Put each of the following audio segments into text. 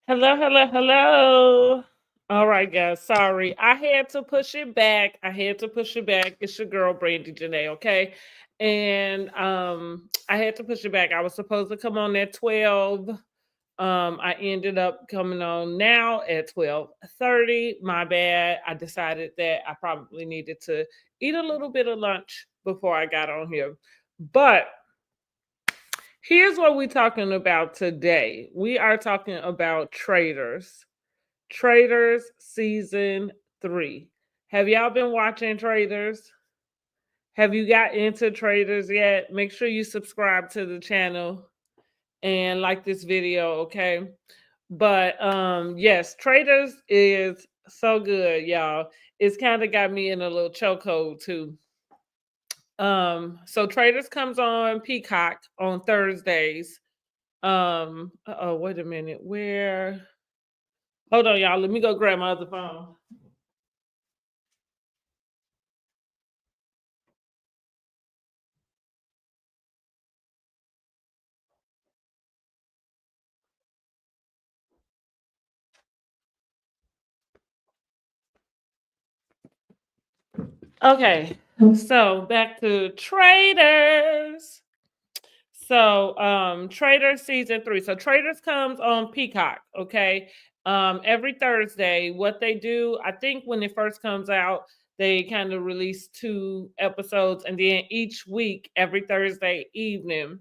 Hello, hello, hello. All right, guys. Sorry. I had to push it back. I had to push it back. It's your girl Brandy Janae, okay? And I had to push it back. I was supposed to come on at 12. I ended up coming on now at 12:30. My bad. I decided that I probably needed to eat a little bit of lunch before I got on here. But here's what we're talking about today. We are talking about Traitors. Traitors season 3. Have y'all been watching Traitors? Have you got into Traitors yet? Make sure you subscribe to the channel and like this video, okay? But yes, Traitors is so good, y'all. It's kind of got me in a little chokehold too. So Traitors comes on Peacock on Thursdays. Oh, wait a minute. Where? Hold on, y'all. Let me go grab my other phone. Okay, so back to Traitors. So Traitors season 3. So Traitors comes on Peacock, okay? Every Thursday. What they do, I think when it first comes out, they kind of release 2 episodes, and then each week, every Thursday evening,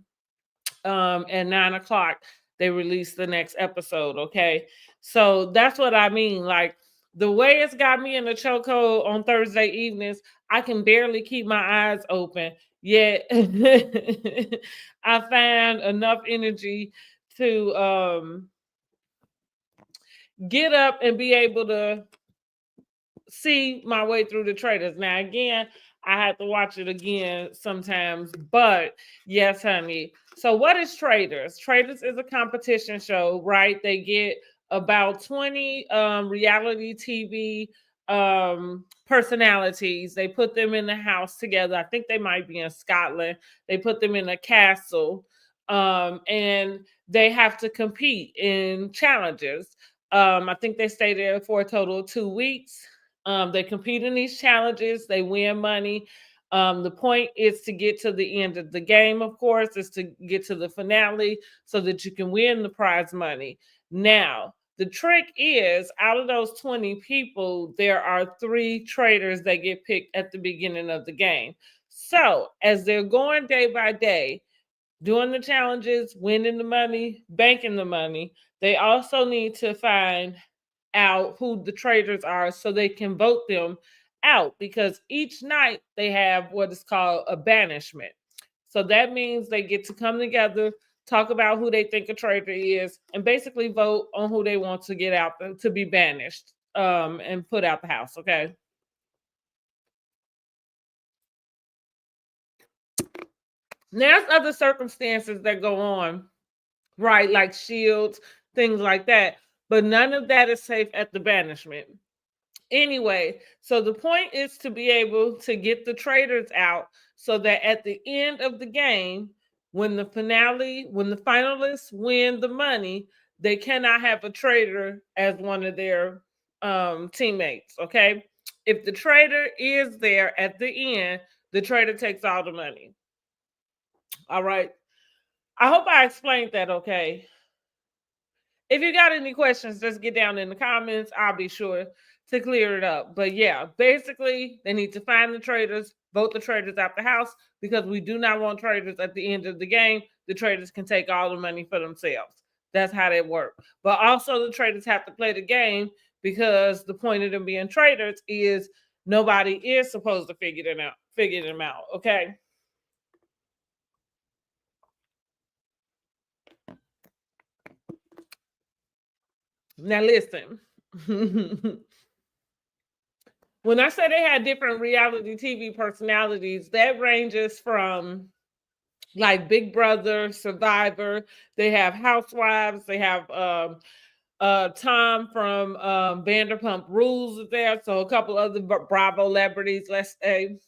at 9 o'clock, they release the next episode. Okay, so that's what I mean. Like the way it's got me in the chokehold on Thursday evenings, I can barely keep my eyes open. Yet I find enough energy to get up and be able to see my way through the Traitors. Now, again, I have to watch it again sometimes, but yes, honey. So, what is Traitors? Traitors is a competition show, right? They get about 20 reality TV personalities. They put them in the house together. I think they might be in Scotland. They put them in a castle, and they have to compete in challenges. I think they stay there for a total of 2 weeks. They compete in these challenges, they win money. The point is to get to the end of the game, of course, is to get to the finale so that you can win the prize money. Now, the trick is out of those 20 people, there are 3 traitors that get picked at the beginning of the game. So, as they're going day by day, doing the challenges, winning the money, banking the money, they also need to find out who the traitors are so they can vote them out, because each night they have what is called a banishment. So that means they get to come together, talk about who they think a traitor is, and basically vote on who they want to get out to be banished, and put out the house. Okay. There's other circumstances that go on, right? Like shields, things like that. But none of that is safe at the banishment. Anyway, so the point is to be able to get the traitors out so that at the end of the game, when the finale, when the finalists win the money, they cannot have a traitor as one of their teammates. Okay. If the traitor is there at the end, the traitor takes all the money. All right. I hope I explained that okay. If you got any questions, just get down in the comments. I'll be sure to clear it up. But yeah, basically, they need to find the traitors, vote the traitors out the house, because we do not want traitors at the end of the game. The traitors can take all the money for themselves. That's how they work. But also, the traitors have to play the game, because the point of them being traitors is nobody is supposed to figure them out. Figure them out. Okay. Now listen. When I say they had different reality TV personalities, that ranges from like Big Brother, Survivor. They have Housewives. They have Tom from Vanderpump Rules is there. So a couple other Bravo celebrities, let's say.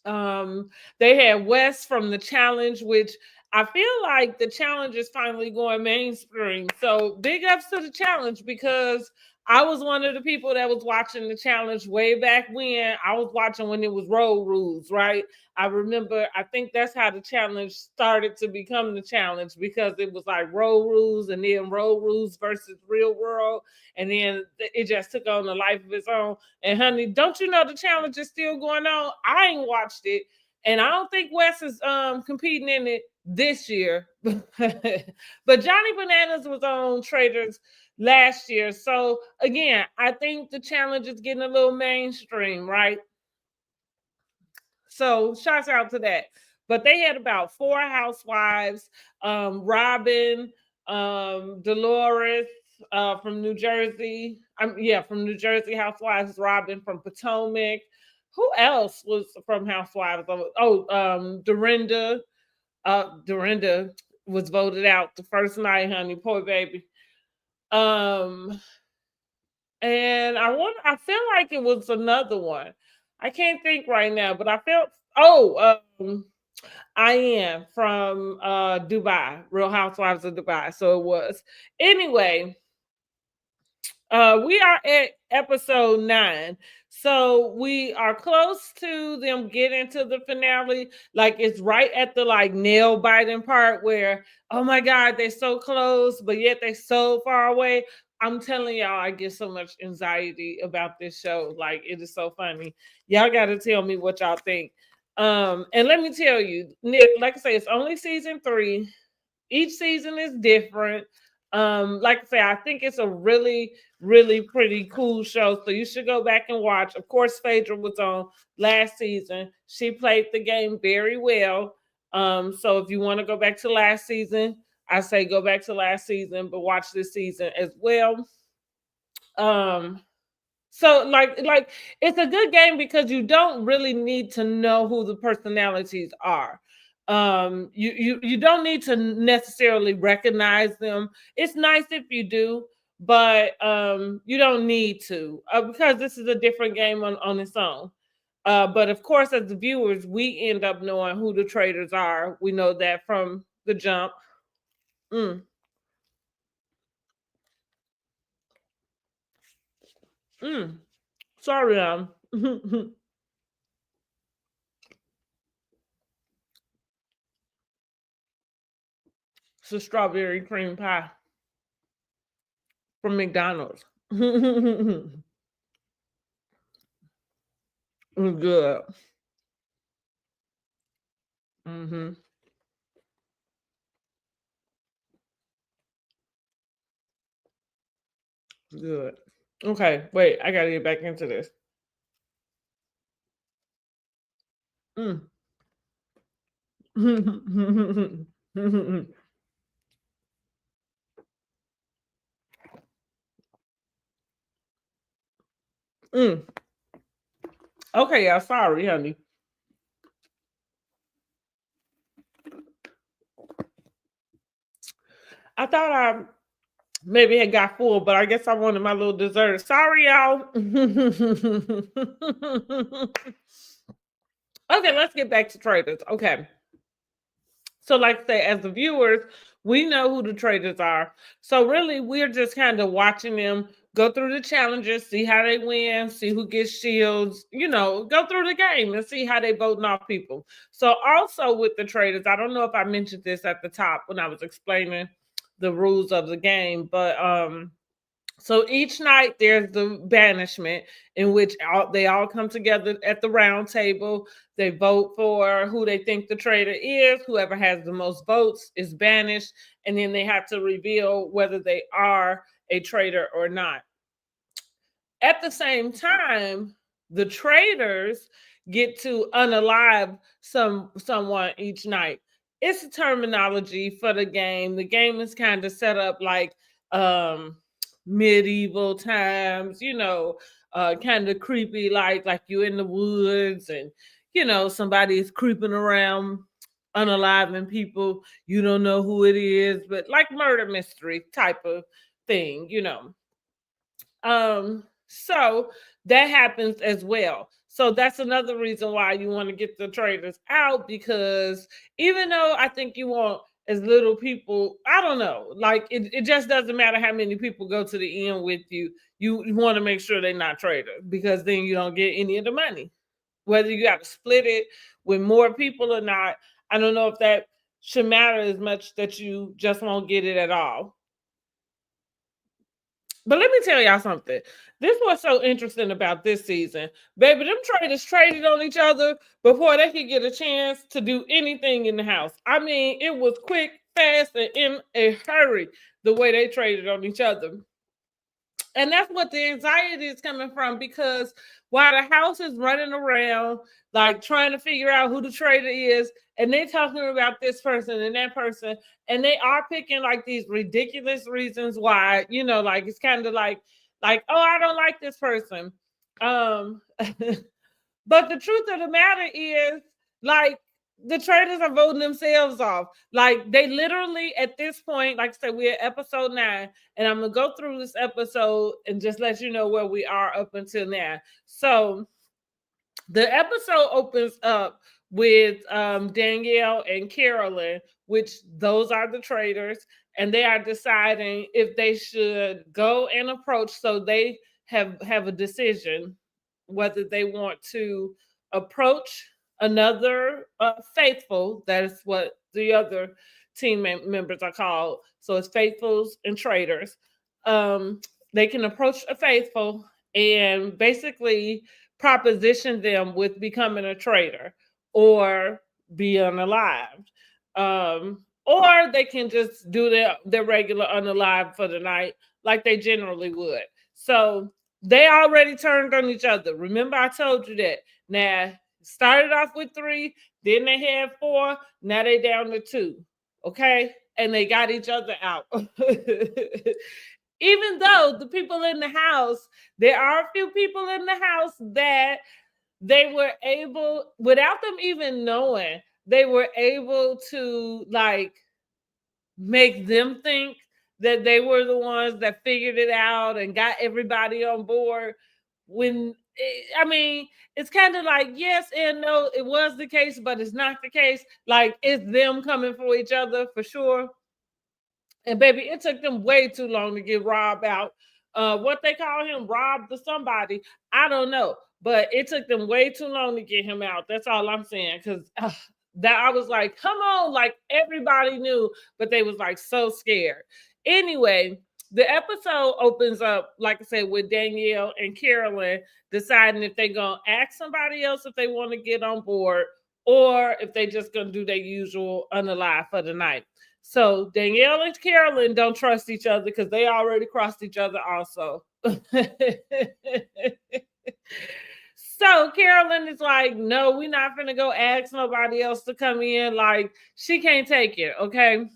They had Wes from The Challenge, which I feel like the challenge is finally going mainstream. So big ups to the challenge, because I was one of the people that was watching the challenge way back when. I was watching when it was road rules, right? I remember, I think that's how the challenge started to become the challenge, because it was like road rules and then road rules versus real world. And then it just took on a life of its own. And honey, don't you know the challenge is still going on? I ain't watched it. And I don't think Wes is competing in it this year. But Johnny Bananas was on Traitors last year. So again, I think the challenge is getting a little mainstream, right? So shouts out to that. But they had about four housewives, Robin, Dolores from New Jersey. Yeah, from New Jersey Housewives, Robin from Potomac. Who else was from Housewives? Oh, Dorinda. Dorinda was voted out the first night, honey. Poor baby. Um, and I feel like it was another one. I can't think right now, but I felt, I am from Dubai, Real Housewives of Dubai. So it was. Anyway, we are at episode 9. So we are close to them getting to the finale. Like, it's right at the like nail biting part where, oh my God, they're so close, but yet they're so far away. I'm telling y'all, I get so much anxiety about this show. Like, it is so funny. Y'all got to tell me what y'all think. And let me tell you, Nick, like I say, it's only season 3. Each season is different. Like I say, I think it's a really, really pretty cool show. So you should go back and watch. Of course, Phaedra was on last season. She played the game very well. So if you want to go back to last season, I say go back to last season, but watch this season as well. Um, so like it's a good game because you don't really need to know who the personalities are. You don't need to necessarily recognize them. It's nice if you do, but you don't need to, because this is a different game on its own. But of course, as the viewers, we end up knowing who the traitors are. We know that from the jump. Mm, mm. Sorry, it's a strawberry cream pie from McDonald's. Good. Hmm. Good. Okay, wait, I gotta get back into this. Mm. Mm. Okay, yeah, sorry, honey. I thought I maybe had got full, but I guess I wanted my little dessert. Sorry, y'all. Okay, let's get back to traders. Okay. So, like I say, as the viewers, we know who the traders are. So, really, we're just kind of watching them go through the challenges, see how they win, see who gets shields, go through the game and see how they voting off people. So, also with the traders, I don't know if I mentioned this at the top when I was explaining the rules of the game, but so each night there's the banishment in which they all come together at the round table. They vote for who they think the traitor is. Whoever has the most votes is banished. And then they have to reveal whether they are a traitor or not. At the same time, the traitors get to unalive someone each night. It's a terminology for the game. The game is kind of set up like medieval times, kind of creepy, like you in the woods and somebody is creeping around unaliving people. You don't know who it is, but like murder mystery type of thing. So that happens as well. So that's another reason why you want to get the traitors out, because even though I think you want as little people, I don't know, like it just doesn't matter how many people go to the end with you. You want to make sure they're not traitors, because then you don't get any of the money. Whether you got to split it with more people or not, I don't know if that should matter as much, that you just won't get it at all. But let me tell y'all something. This was so interesting about this season. Baby, them traders traded on each other before they could get a chance to do anything in the house. I mean, it was quick, fast, and in a hurry the way they traded on each other. And that's what the anxiety is coming from, because while the house is running around, like trying to figure out who the trader is, and they talking about this person and that person, and they are picking like these ridiculous reasons why, like it's kind of like, oh, I don't like this person. Um, but the truth of the matter is, like, the traders are voting themselves off. Like, they literally, at this point, like I said, we're at episode 9, and I'm gonna go through this episode and just let you know where we are up until now. So the episode opens up with Danielle and Carolyn, which those are the traders, and they are deciding if they should go and approach. So they have a decision whether they want to approach another faithful. That is what the other team members are called. So it's faithfuls and traders. They can approach a faithful and basically proposition them with becoming a traitor or be unalived. Or they can just do their regular unalive for the night like they generally would. So they already turned on each other. Remember, I told you that. Now, started off with 3, then they had 4, now they down to 2. Okay? And they got each other out. Even though the people in the house, there are a few people in the house that they were able, without them even knowing, they were able to like make them think that they were the ones that figured it out and got everybody on board. When I mean, it's kind of like yes and no, it was the case, but it's not the case. Like, it's them coming for each other for sure. And baby, it took them way too long to get Rob out. What they call him, Rob to somebody, I don't know. But it took them way too long to get him out. That's all I'm saying. Because that I was like, come on, like everybody knew, but they was like so scared. Anyway, the episode opens up, like I said, with Danielle and Carolyn deciding if they're gonna ask somebody else if they want to get on board, or if they just gonna do their usual unalive for the night. So Danielle and Carolyn don't trust each other because they already crossed each other also. So Carolyn is like, no, we're not gonna go ask nobody else to come in. Like, she can't take it, okay?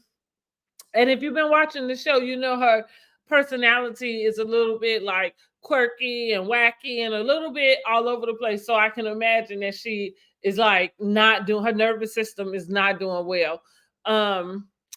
And if you've been watching the show, you know her personality is a little bit like quirky and wacky and a little bit all over the place. So I can imagine that she is like not doing, her nervous system is not doing well.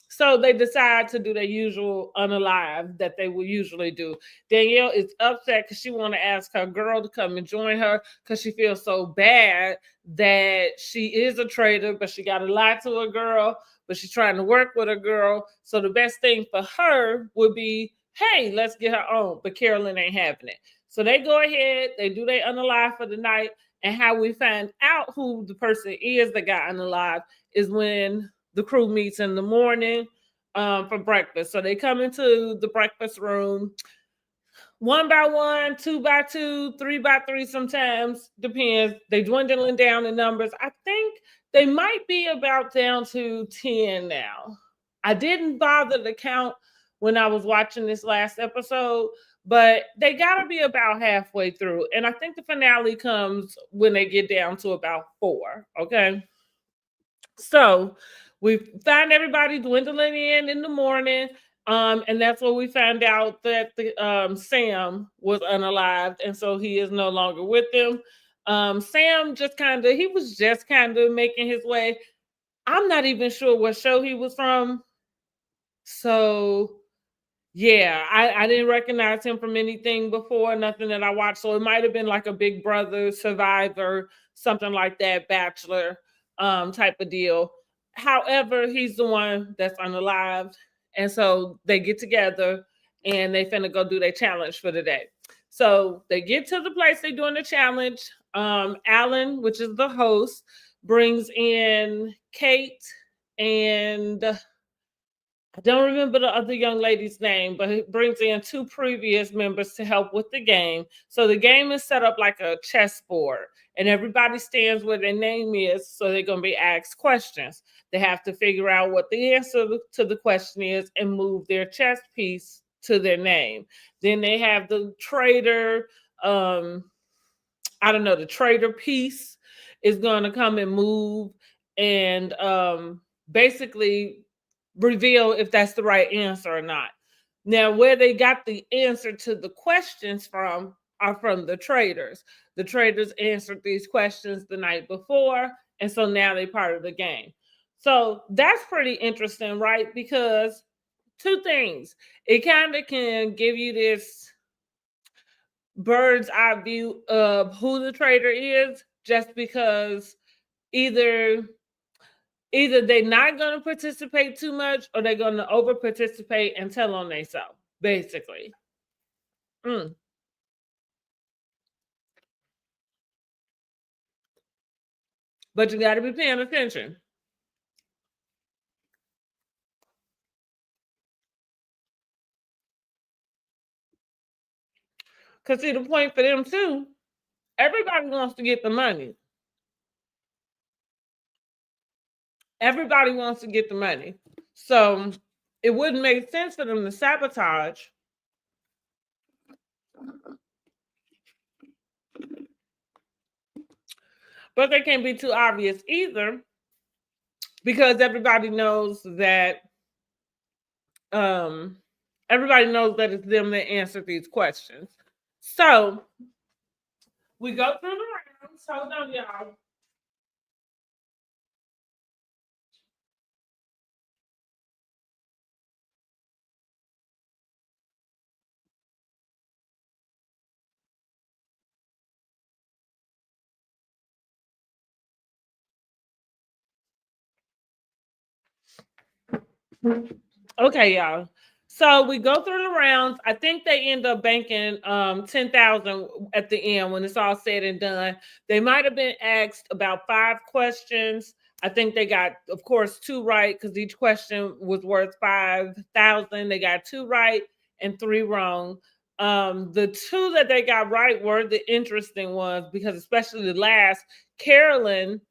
So they decide to do their usual unalive that they will usually do. Danielle is upset because she want to ask her girl to come and join her because she feels so bad that she is a traitor, but she got to lie to a girl, but she's trying to work with a girl. So the best thing for her would be, hey, let's get her on. But Carolyn ain't having it. So they go ahead, they do their unalive for the night. And how we find out who the person is that got unalive is when the crew meets in the morning for breakfast. So they come into the breakfast room 1 by 1, 2 by 2, 3 by 3 sometimes, depends. They dwindling down in numbers. I think they might be about down to 10 now. I didn't bother to count when I was watching this last episode, but they got to be about halfway through. And I think the finale comes when they get down to about 4, okay? So we find everybody dwindling in the morning. And that's where we found out that the Sam was unalived, and so he is no longer with them. Sam he was just kind of making his way. I'm not even sure what show he was from. So Yeah, I didn't recognize him from anything before, nothing that I watched. So it might have been like a Big Brother, Survivor, something like that, Bachelor type of deal. However, he's the one that's unalived. And so they get together and they finna go do their challenge for the day. So they get to the place they doing the challenge. Alan, which is the host, brings in Kate and I don't remember the other young lady's name, but it brings in two previous members to help with the game. So the game is set up like a chessboard, and everybody stands where their name is. So they're going to be asked questions. They have to figure out what the answer to the question is and move their chess piece to their name. Then they have the traitor. I don't know, the traitor piece is going to come and move and basically reveal if that's the right answer or not. Now, where they got the answer to the questions from are from the traders. The traders answered these questions the night before, and so now they're part of the game. So that's pretty interesting, right? Because two things. It kind of can give you this bird's eye view of who the trader is, just because either they're not going to participate too much or they're going to over participate and tell on themselves, basically. Mm. But you got to be paying attention, because see, the point for them too, everybody wants to get the money. Everybody wants to get the money. So it wouldn't make sense for them to sabotage, but they can't be too obvious either, because um everybody knows that it's them that answered these questions. So we go through the rounds. Hold on, y'all. Okay, y'all. So we go through the rounds. I think they end up banking 10,000 at the end when it's all said and done. They might have been asked about 5 questions. I think they got, of course, 2 right because each question was worth 5,000. They got 2 right and 3 wrong. The 2 that they got right were the interesting ones, because especially the last, Carolyn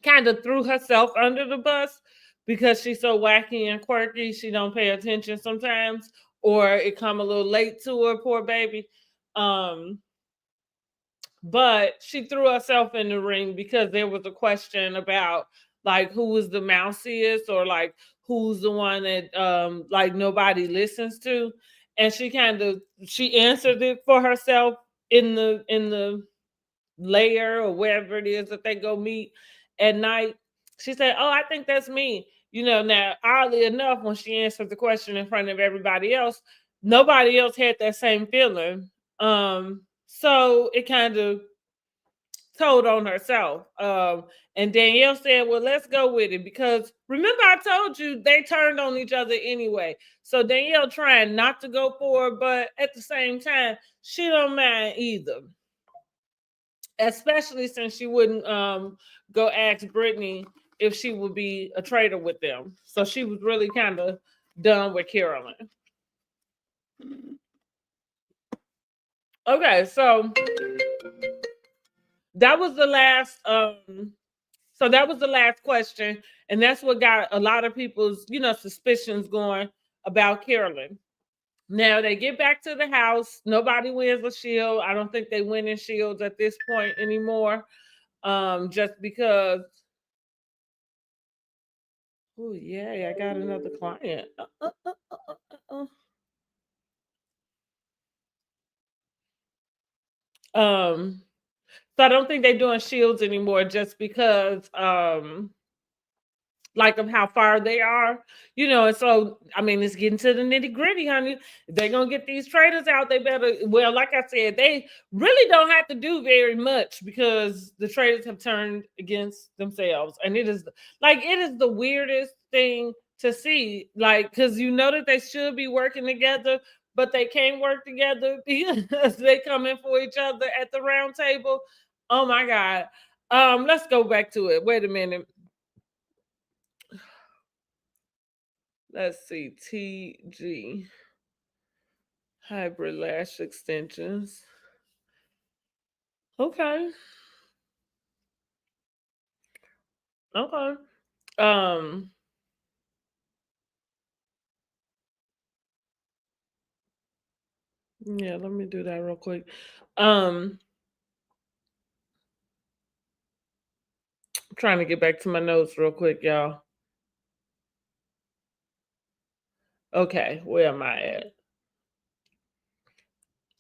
kind of threw herself under the bus because she's so wacky and quirky. She don't pay attention sometimes, or it come a little late to her, poor baby. Um, but she threw herself in the ring because there was a question about like who was the mousiest, or like who's the one that like nobody listens to, and she answered it for herself in the layer or wherever it is that they go meet at night. She said, "Oh, I think that's me." Now, oddly enough, when she answered the question in front of everybody else, nobody else had that same feeling. So it kind of told on herself. And Danielle said, "Well, let's go with it because remember I told you they turned on each other anyway." So Danielle trying not to go for it, but at the same time, she don't mind either, especially since she wouldn't go ask Brittany if she would be a traitor with them. So she was really kind of done with Carolyn. Okay, so that was the last question, and that's what got a lot of people's suspicions going about Carolyn. Now they get back to the house. Nobody wins a shield. I don't think they win in shields at this point anymore. Just because. Oh yeah, I got another client. Um, so I don't think they're doing shields anymore, just because like of how far they are, and so I mean it's getting to the nitty-gritty, honey. If they're gonna get these traitors out, they better, well, like I said, they really don't have to do very much because the traitors have turned against themselves. And it is the weirdest thing to see, like, because that they should be working together, but they can't work together because they come in for each other at the round table. Oh my God. Let's go back to it. Wait a minute. Let's see. TG hybrid lash extensions. Okay. Okay. Um, yeah, let me do that real quick. Um, trying to get back to my notes real quick, y'all. Okay, where am I at?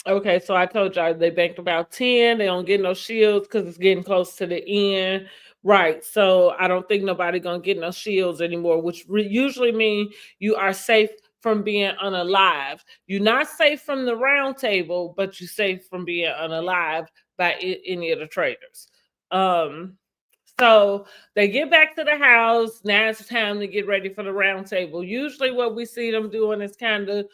Okay, so I told y'all they banked about 10. They don't get no shields because it's getting close to the end. Right. So I don't think nobody gonna get no shields anymore, which usually mean you are safe from being unalive. You're not safe from the round table, but you're safe from being unalive by any of the traitors. Um, so they get back to the house. Now it's time to get ready for the round table. Usually what we see them doing is kind of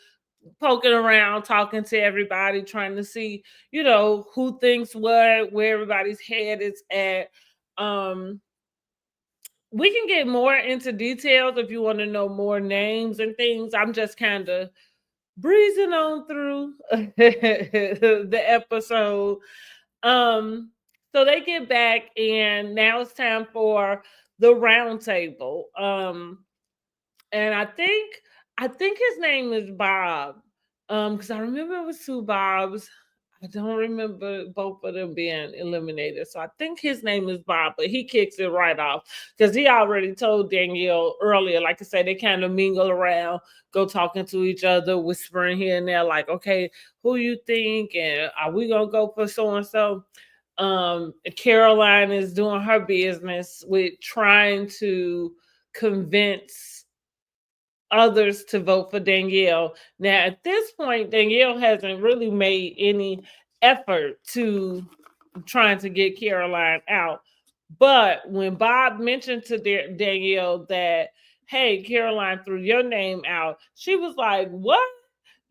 poking around, talking to everybody, trying to see, who thinks what, where everybody's head is at. Um, we can get more into details if you want to know more names and things. I'm just kind of breezing on through the episode. So they get back, and now it's time for the round table. And I think his name is Bob. Because I remember it was two Bobs. I don't remember both of them being eliminated. So I think his name is Bob, but he kicks it right off because he already told Danielle earlier. Like I said, they kind of mingle around, go talking to each other, whispering here and there, like, okay, who you think, and are we gonna go for so and so? Caroline is doing her business with trying to convince others to vote for Danielle. Now, at this point, Danielle hasn't really made any effort to trying to get Caroline out. But when Bob mentioned to Danielle that, hey, Caroline threw your name out, she was like, what?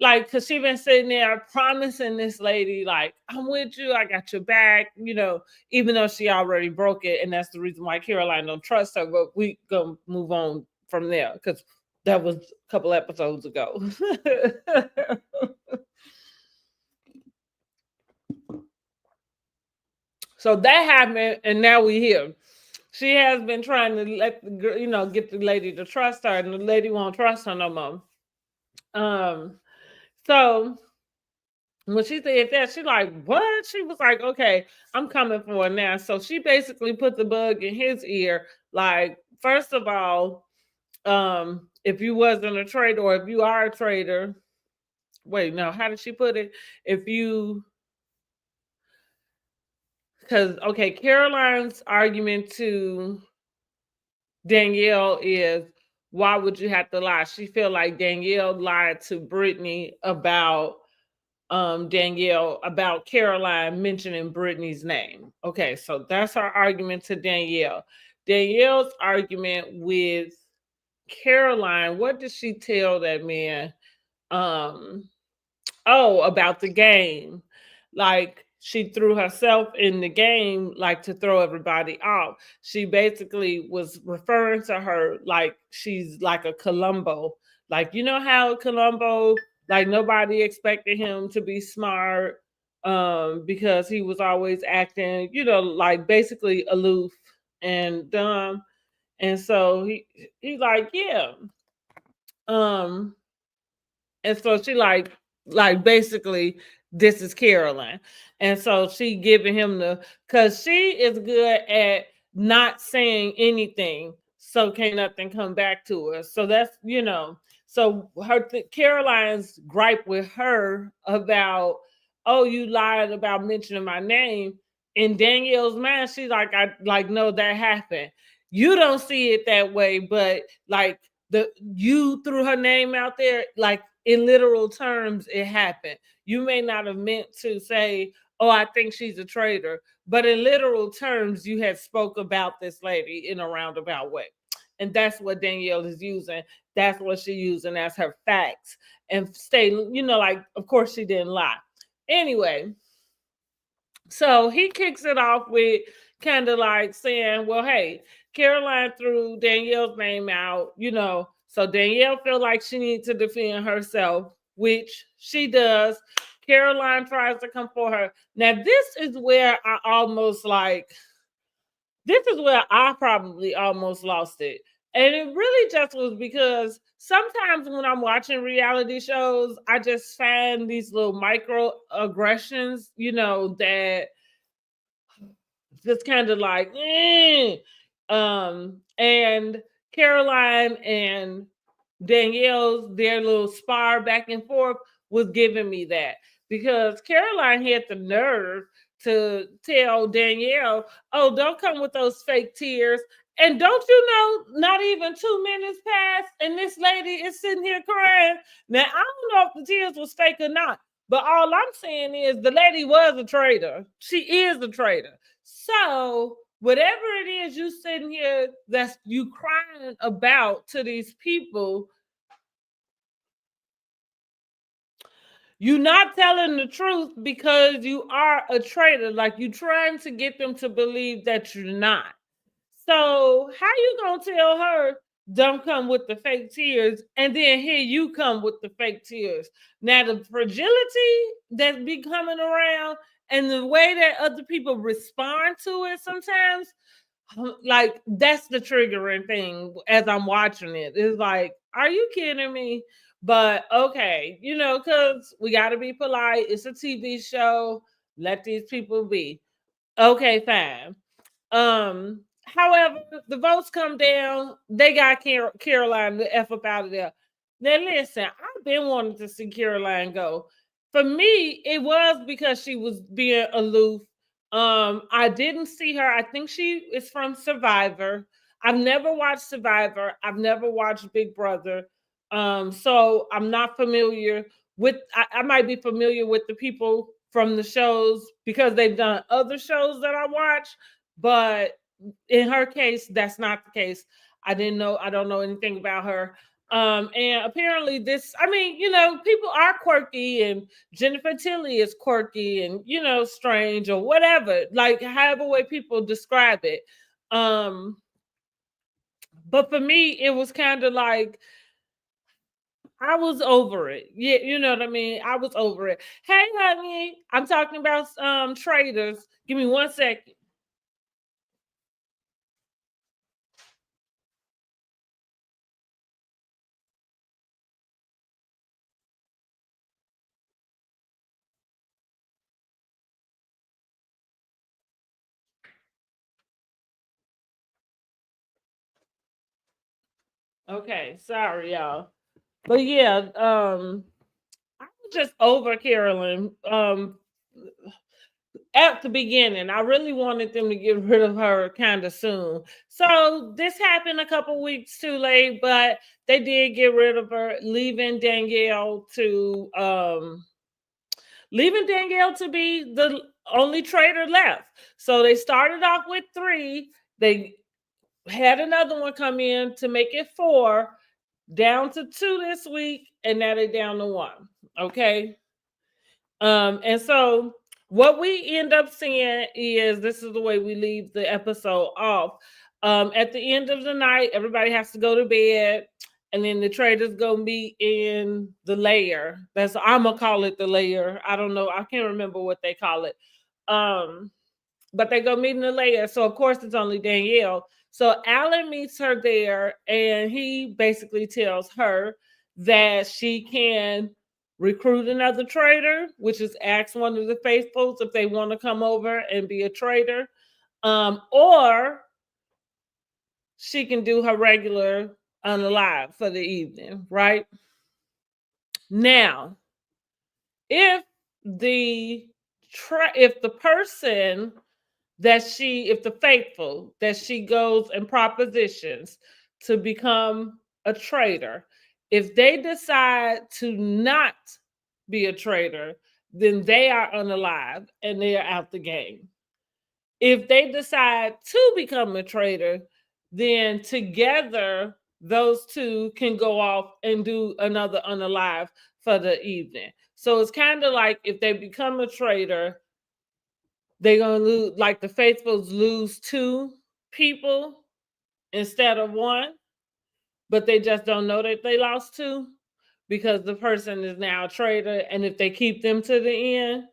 Like, because she been sitting there promising this lady, like, I'm with you, I got your back, even though she already broke it. And that's the reason why Caroline don't trust her. But we gonna move on from there because that was a couple episodes ago. So that happened, and now we here. She has been trying to let the girl, get the lady to trust her, and the lady won't trust her no more. So when she said that, she like, what? She was like, okay, I'm coming for her now. So she basically put the bug in his ear. Like, first of all, if you wasn't a traitor, or if you are a traitor, wait, no, how did she put it? If you, because, okay, Caroline's argument to Danielle is, why would you have to lie? She feel like Danielle lied to Brittany about Danielle, about Caroline mentioning Brittany's name. Okay, so that's her argument to Danielle. Danielle's argument with Caroline, what did she tell that man? Um, oh, about the game. Like, she threw herself in the game, like, to throw everybody off. She basically was referring to her like she's like a Columbo. Like, you know how Columbo, like, nobody expected him to be smart, because he was always acting, like, basically aloof and dumb. And so he like, yeah. Um, and so she like basically, this is Caroline. And so she giving him because she is good at not saying anything. So can't nothing come back to her. So that's, so Caroline's gripe with her about, oh, you lied about mentioning my name. In Danielle's mind, she's like, I like, no, that happened. You don't see it that way, but like you threw her name out there, like in literal terms, it happened. You may not have meant to say, "Oh, I think she's a traitor," but in literal terms, you had spoke about this lady in a roundabout way, and that's what Danielle is using. That's what she's using as her facts and stay. Like of course she didn't lie. Anyway, so he kicks it off with kind of like saying, well, hey, Caroline threw Danielle's name out, so Danielle felt like she needs to defend herself, which she does. Caroline tries to come for her. Now, this is where I probably almost lost it. And it really just was because sometimes when I'm watching reality shows, I just find these little microaggressions, that just kind of like, and Caroline and Danielle's their little spar back and forth was giving me that because Caroline had the nerve to tell Danielle, "Oh, don't come with those fake tears." And don't you know, not even 2 minutes passed, and this lady is sitting here crying. Now, I don't know if the tears was fake or not, but all I'm saying is the lady was a traitor. She is a traitor. So whatever it is you sitting here that's you crying about to these people, you're not telling the truth because you are a traitor. Like you trying to get them to believe that you're not. So how you gonna tell her don't come with the fake tears and then here you come with the fake tears? Now the fragility that's be coming around and the way that other people respond to it sometimes, like that's the triggering thing as I'm watching it. It's like, are you kidding me? But okay, because we got to be polite. It's a TV show. Let these people be. Okay, fine. However, the votes come down. They got Caroline the F up out of there. Now, listen, I've been wanting to see Caroline go. For me, it was because she was being aloof. I didn't see her. I think she is from Survivor. I've never watched Survivor. I've never watched Big Brother. So I'm not familiar with. I might be familiar with the people from the shows because they've done other shows that I watch, but in her case, that's not the case. I don't know anything about her. And apparently this, I mean, people are quirky and Jennifer Tilly is quirky and, strange or whatever, like however way people describe it. Um, but for me, it was kind of like, I was over it. Yeah, you know what I mean? I was over it. Hey, honey, I'm talking about Traitors. Give me 1 second. Okay, sorry, y'all. But yeah, I was just over Carolyn. At the beginning, I really wanted them to get rid of her kind of soon. So this happened a couple weeks too late, but they did get rid of her, leaving Danielle to be the only traitor left. So they started off with 3. They had another one come in to make it 4, down to 2 this week, and now they're down to 1. Okay. And so what we end up seeing is this is the way we leave the episode off. At the end of the night, everybody has to go to bed, and then the traders go meet in the lair. That's I'm gonna call it the lair. I don't know, I can't remember what they call it. Um, but they go meet in the lair. So of course it's only Danielle. So Alan meets her there, and he basically tells her that she can recruit another traitor, which is ask one of the faithfuls if they want to come over and be a traitor, or she can do her regular unalive for the evening, right? Now, if the if the person that if the faithful, that she goes and propositions to become a traitor, if they decide to not be a traitor, then they are unalive and they are out the game. If they decide to become a traitor, then together those two can go off and do another unalive for the evening. So it's kind of like if they become a traitor, they're gonna lose, like the faithfuls lose two people instead of one, but they just don't know that they lost two because the person is now a traitor. And if they keep them to the end,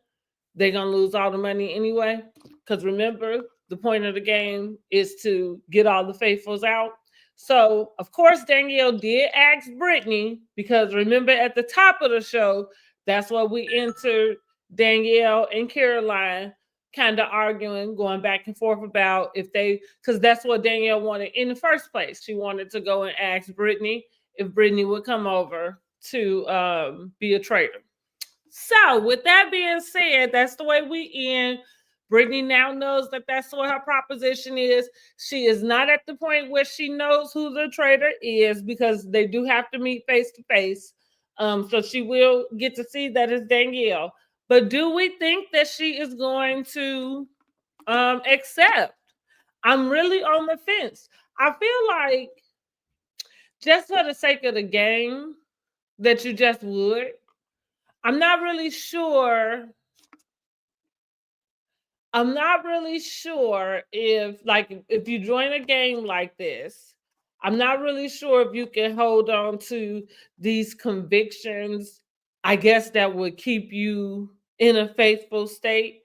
they're gonna lose all the money anyway. Because remember, the point of the game is to get all the faithfuls out. So of course Danielle did ask Brittany, because remember at the top of the show, that's what we entered Danielle and Caroline kind of arguing, going back and forth about if they, because that's what Danielle wanted in the first place. She wanted to go and ask Brittany if Brittany would come over to be a traitor. So, with that being said, that's the way we end. Brittany now knows that that's what her proposition is. She is not at the point where she knows who the traitor is, because they do have to meet face to face. So she will get to see that it's Danielle. But do we think that she is going to accept? I'm really on the fence. I feel like just for the sake of the game, that you just would. I'm not really sure. I'm not really sure if, like, if you join a game like this, I'm not really sure if you can hold on to these convictions, I guess, that would keep you in a faithful state,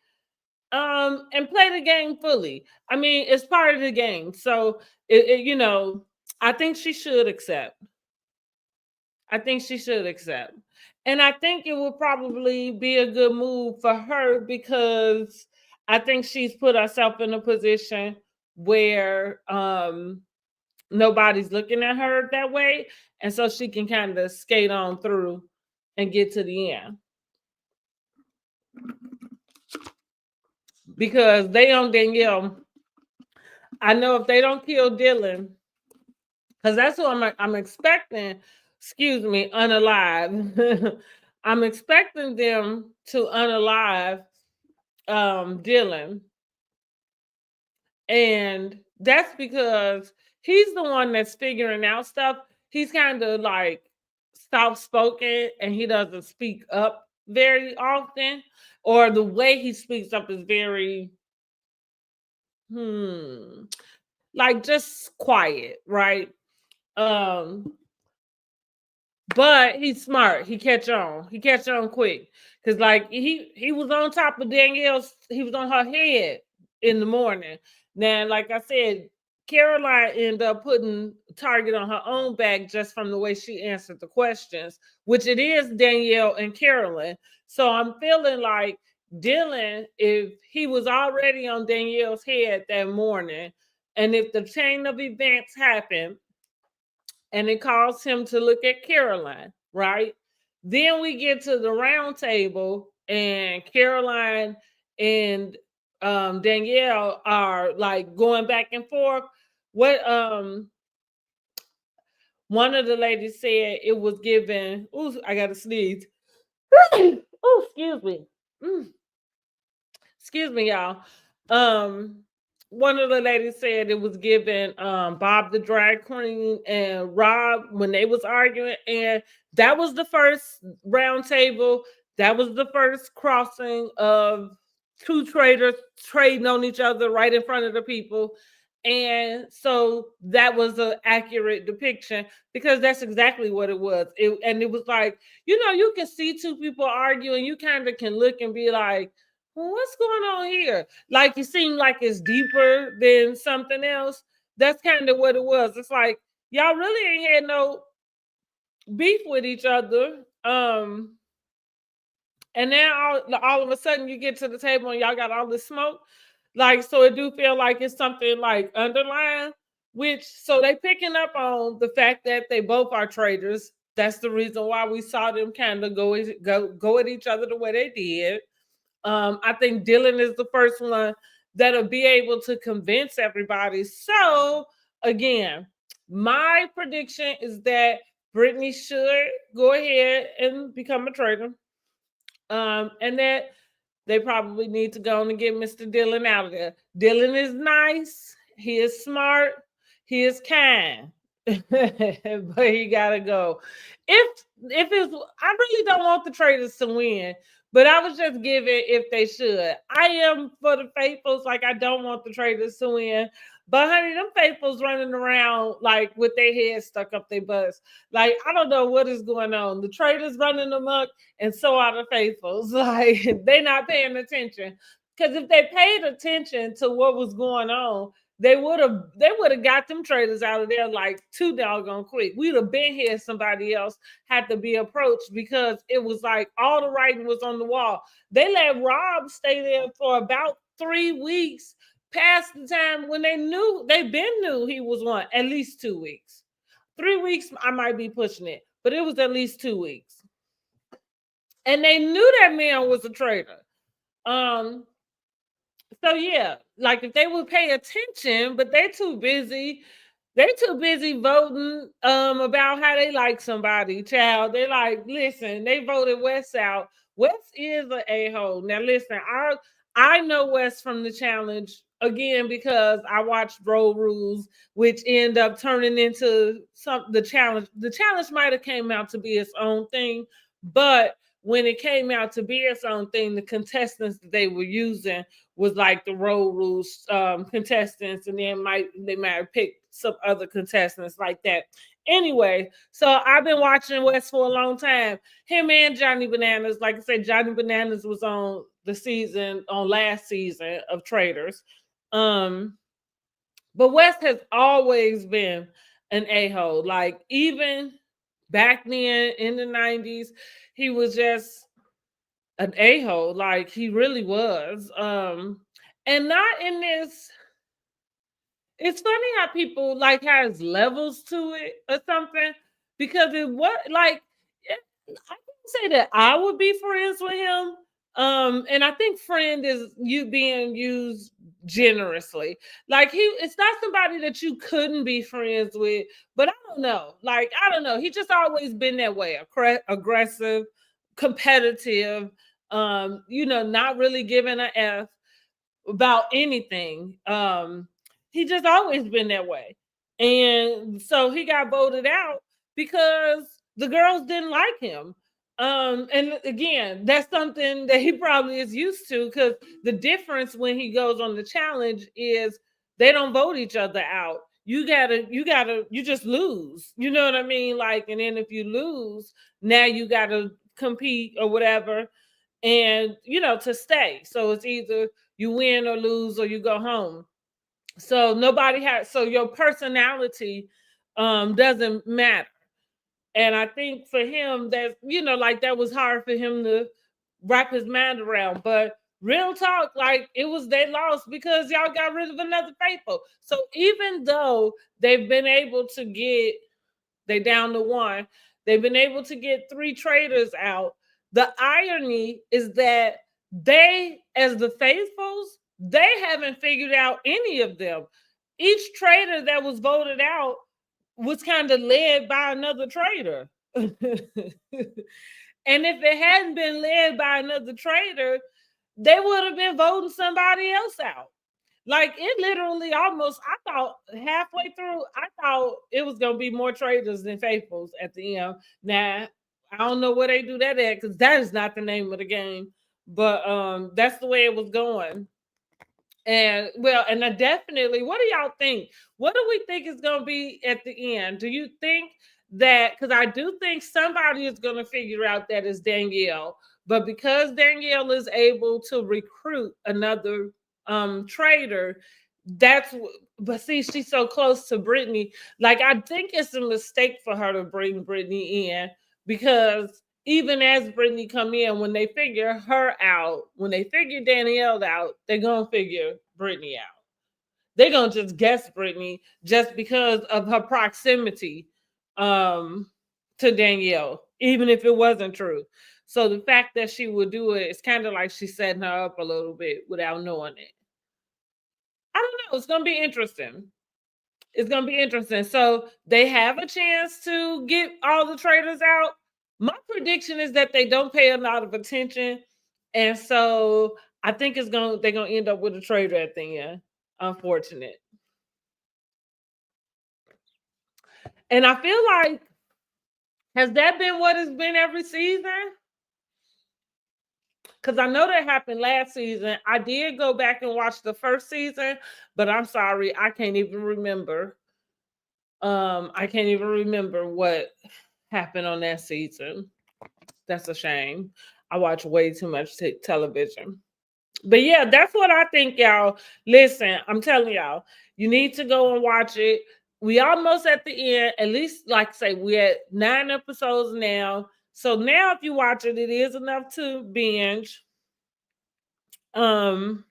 and play the game fully. I mean, it's part of the game. So, I think she should accept. I think she should accept. And I think it would probably be a good move for her, because I think she's put herself in a position where nobody's looking at her that way. And so she can kind of skate on through and get to the end. Because they on Danielle. I know if they don't kill Dylan, because that's who I'm expecting, excuse me, unalive. I'm expecting them to unalive Dylan. And that's because he's the one that's figuring out stuff. He's kind of like soft spoken and he doesn't speak up very often, or the way he speaks up is very like just quiet, right? Um But he's smart. He catch on. He catch on quick. Cause like he was on top of Danielle's, he was on her head in the morning. Now, like I said, Caroline ended up putting target on her own back just from the way she answered the questions, which it is Danielle and Carolyn. So I'm feeling like Dylan, if he was already on Danielle's head that morning, and if the chain of events happened, and it caused him to look at Caroline, right? Then we get to the round table, and Caroline and Danielle are like going back and forth. What one of the ladies said, it was given. Ooh, I got to sneeze. Oh, excuse me. Excuse me, y'all. Um, One of the ladies said it was given Bob the drag queen and Rob when they was arguing, and that was the first round table. That was the first crossing of two traders trading on each other right in front of the people. And so that was an accurate depiction, because that's exactly what it was. And it was like, you can see two people arguing, you kind of can look and be like, well, what's going on here? Like, it seemed like it's deeper than something else. That's kind of what it was. It's like, y'all really ain't had no beef with each other. And now all of a sudden you get to the table and y'all got all this smoke. Like, so it do feel like it's something like underlying, which, so they picking up on the fact that they both are traitors. That's the reason why we saw them kind of go at each other the way they did. I think Dylan is the first one that'll be able to convince everybody. So again, my prediction is that Brittany should go ahead and become a traitor. And that they probably need to go on and get Mr. Dylan out of there. Dylan is nice, he is smart, he is kind. But he gotta go. If it's I really don't want the Traitors to win, but I was just giving if they should. I am for the faithfuls, like I don't want the Traitors to win. But honey, them faithfuls running around like with their heads stuck up their butts. Like I don't know what is going on. The Traitors running amok, and so are the faithfuls. Like they not paying attention. Because if they paid attention to what was going on, they would have got them Traitors out of there like too doggone quick. We'd have been here. Somebody else had to be approached because it was like all the writing was on the wall. They let Rob stay there for about 3 weeks, past the time when they been knew he was one, at least 2 weeks. 3 weeks, I might be pushing it, but it was at least 2 weeks. And they knew that man was a traitor. Um, so yeah, like if they would pay attention, but they too busy voting about how they like somebody, child. They like, listen, they voted Wes out. Wes is an a-hole. Now listen, I know Wes from the challenge again because I watched Road Rules, which end up turning into the challenge. The challenge might have came out to be its own thing, but when it came out to be its own thing, the contestants that they were using was like the Road Rules contestants, and then they might have picked some other contestants like that. Anyway, so I've been watching West for a long time. Him and Johnny Bananas, like I said, Johnny Bananas was on last season of Traitors. Um, but West has always been an a-hole. Like even back then in the 90s, he was just an a-hole. Like he really was. And not in this. It's funny how people like has levels to it or something because it what like I can say that I would be friends with him. And I think friend is you being used generously. Like it's not somebody that you couldn't be friends with, but I don't know. Like I don't know. He just always been that way, aggressive, competitive. Not really giving a f about anything. He just always been that way. And so he got voted out because the girls didn't like him. And again, that's something that he probably is used to because the difference when he goes on the challenge is they don't vote each other out. You just lose. You know what I mean? Like, and then if you lose, now you gotta compete or whatever, and to stay. So it's either you win or lose or you go home. So your personality doesn't matter. And I think for him that like that was hard for him to wrap his mind around. But real talk, like it was they lost because y'all got rid of another faithful. So even though they've been able to get they down to one, they've been able to get 3 Traitors out. The irony is that they, as the faithfuls, they haven't figured out any of them. Each traitor that was voted out was kind of led by another traitor. And if it hadn't been led by another traitor, they would have been voting somebody else out. Like it literally almost, I thought halfway through, I thought it was gonna be more Traitors than faithfuls at the end. Now I don't know where they do that at because that is not the name of the game. But that's the way it was going. And well, and I definitely, what do y'all think? What do we think is gonna be at the end? Do you think that because I do think somebody is gonna figure out that it's Danielle, but because Danielle is able to recruit another traitor, but see, she's so close to Brittany. Like, I think it's a mistake for her to bring Brittany in because even as Brittany come in, when they figure her out, when they figure Danielle out, they're gonna figure Brittany out. They're gonna just guess Brittany just because of her proximity um to Danielle, even if it wasn't true. So the fact that she would do it, it's kind of like she's setting her up a little bit without knowing it. I don't know. It's gonna be interesting. It's gonna be interesting. So they have a chance to get all the traitors out. My prediction is that they don't pay a lot of attention, and so I think they're gonna end up with a traitor at the end. Unfortunate. And I feel like, has that been what it's been every season? Because I know that happened last season. I did go back and watch the first season, but I'm sorry, I can't even remember. I can't even remember what happened on that season. That's a shame. I watch way too much television. But yeah, that's what I think, y'all. Listen, I'm telling y'all, you need to go and watch it. We almost at the end. At least, like I say, we're at 9 episodes now. So now, if you watch it, it is enough to binge. Um,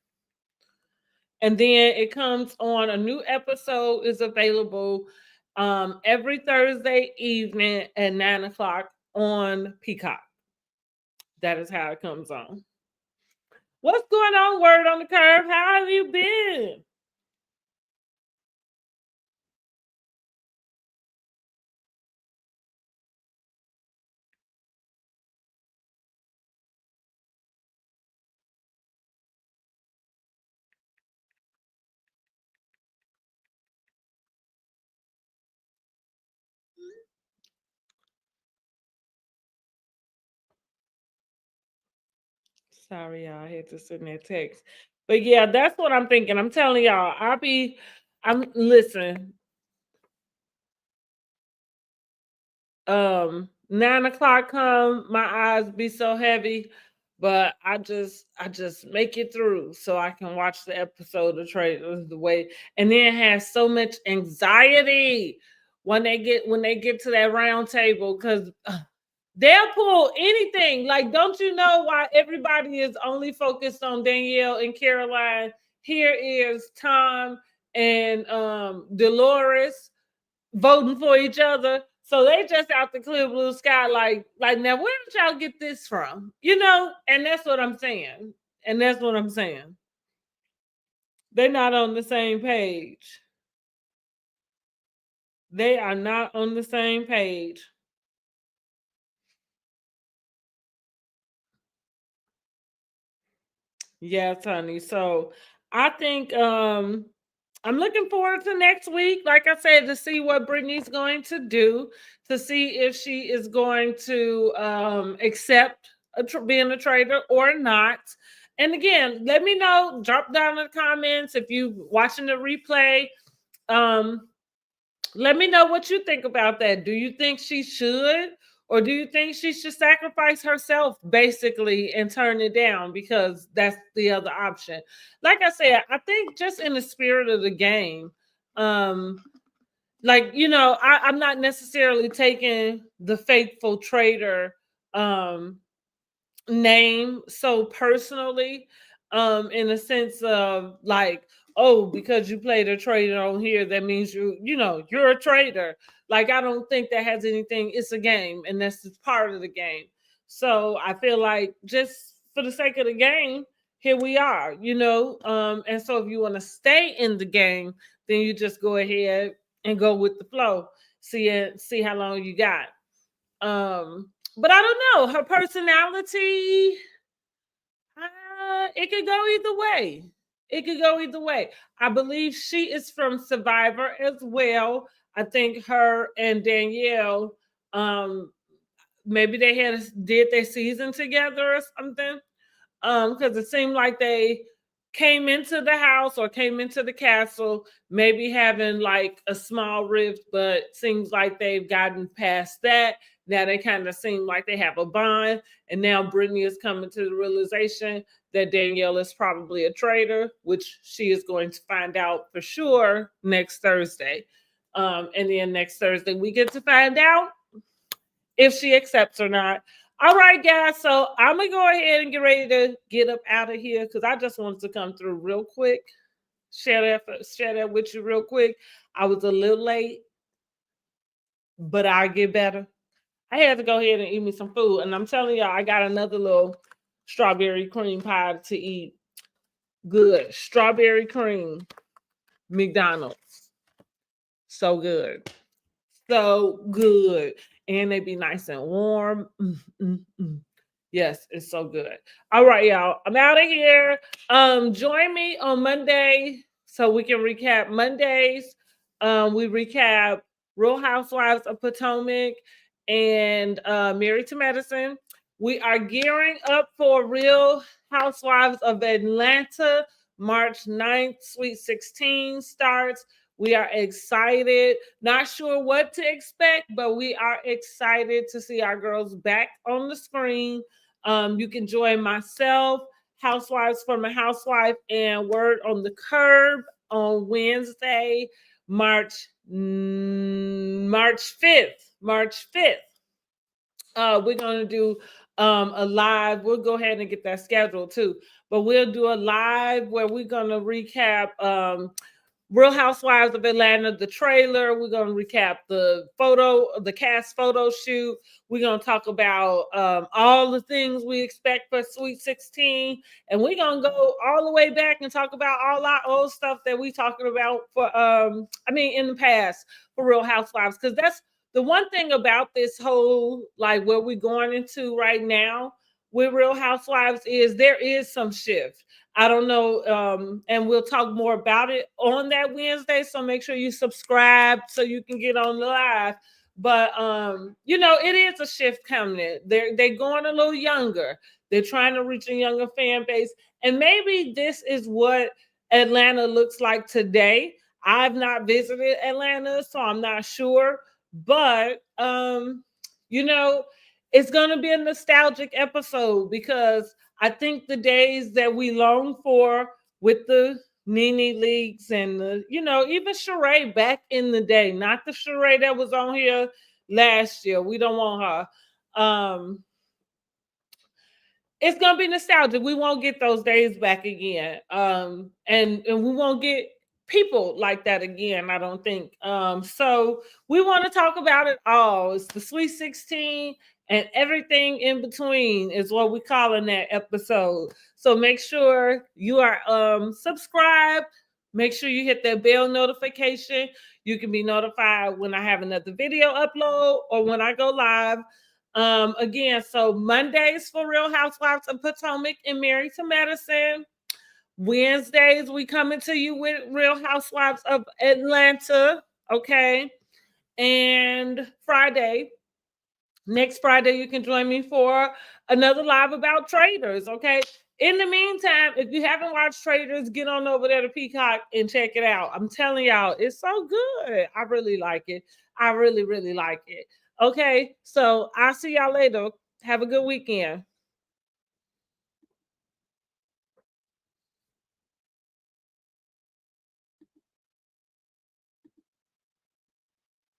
and then it comes on, a new episode is available every Thursday evening at 9 o'clock on Peacock. That is how it comes on. What's going on, Word on the Curve? How have you been? Sorry, y'all. I had to send that text. But yeah, that's what I'm thinking. I'm telling y'all, I'm listen. 9 o'clock come, my eyes be so heavy, but I just make it through so I can watch the episode of Traitors the way, and then it has so much anxiety when they get to that round table, because they'll pull anything. Like, don't you know why everybody is only focused on Danielle and Caroline? Here is Tom and Dolores voting for each other. So they just out the clear blue sky, like now where did y'all get this from? And that's what I'm saying. And that's what I'm saying. They're not on the same page. They are not on the same page. Yes, honey. So I think I'm looking forward to next week, like I said, to see what Brittany's going to do, to see if she is going to accept being a traitor or not. And again, let me know, drop down in the comments if you watching the replay. Um, Let me know what you think about that. Do you think she should, or do you think she should sacrifice herself basically and turn it down, because that's the other option? Like I said, I think just in the spirit of the game, um, I'm not necessarily taking the faithful traitor name so personally, in a sense of like, oh, because you played a traitor on here, that means you're a traitor. Like, I don't think that has anything. It's a game, and that's just part of the game. So I feel like, just for the sake of the game, here we are. And so if you want to stay in the game, then you just go ahead and go with the flow. See how long you got. But I don't know. Her personality, it could go either way. It could go either way. I believe she is from Survivor as well. I think her and Danielle, um, maybe they did their season together or something. Because it seemed like they came into the house or came into the castle, maybe having like a small rift, but seems like they've gotten past that. Now they kind of seem like they have a bond, and now Brittany is coming to the realization that Danielle is probably a traitor, which she is going to find out for sure next Thursday. And then next Thursday we get to find out if she accepts or not. All right, guys. So I'm gonna go ahead and get ready to get up out of here, because I just wanted to come through real quick, share that with you real quick. I was a little late, but I'll get better. I had to go ahead and eat me some food, and I'm telling y'all, I got another little strawberry cream pie to eat. Good strawberry cream. McDonald's. So good. So good. And they be nice and warm. Yes, it's so good. All right, y'all. I'm out of here. Join me on Monday so we can recap Mondays. We recap Real Housewives of Potomac and Married to Medicine. We are gearing up for Real Housewives of Atlanta. March 9th, Sweet 16 starts. We are excited. Not sure what to expect, but we are excited to see our girls back on the screen. You can join myself, Housewives from a Housewife, and Word on the Curb on Wednesday, March 5th. March 5th. We're gonna do a live. We'll go ahead and get that scheduled too. But we'll do a live where we're gonna recap Real Housewives of Atlanta, the trailer. We're going to recap the cast photo shoot. We're going to talk about all the things we expect for Sweet 16. And we're going to go all the way back and talk about all our old stuff that we talking about in the past for Real Housewives. Because that's the one thing about this whole, like, where we're going into right now with Real Housewives is there is some shift. I don't know, and we'll talk more about it on that Wednesday. So make sure you subscribe so you can get on the live. But it is a shift coming. They're going a little younger. They're trying to reach a younger fan base, and maybe this is what Atlanta looks like today. I've not visited Atlanta, so I'm not sure. But it's going to be a nostalgic episode because I think the days that we long for with the Nene Leaks and even Sheree back in the day, not the Sheree that was on here last year. We don't want her. It's gonna be nostalgic. We won't get those days back again. And we won't get people like that again, I don't think. So we want to talk about it all. It's the Sweet 16 and everything in between is what we call in that episode. So make sure you are subscribed. Make sure you hit that bell notification. You can be notified when I have another video upload or when I go live. Again, so Mondays for Real Housewives of Potomac and Married to Medicine. Wednesdays, we coming to you with Real Housewives of Atlanta. Okay. And next Friday, you can join me for another live about Traitors. Okay. In the meantime, if you haven't watched Traitors, get on over there to Peacock and check it out. I'm telling y'all, it's so good. I really like it. I really, really like it. Okay, so I'll see y'all later. Have a good weekend.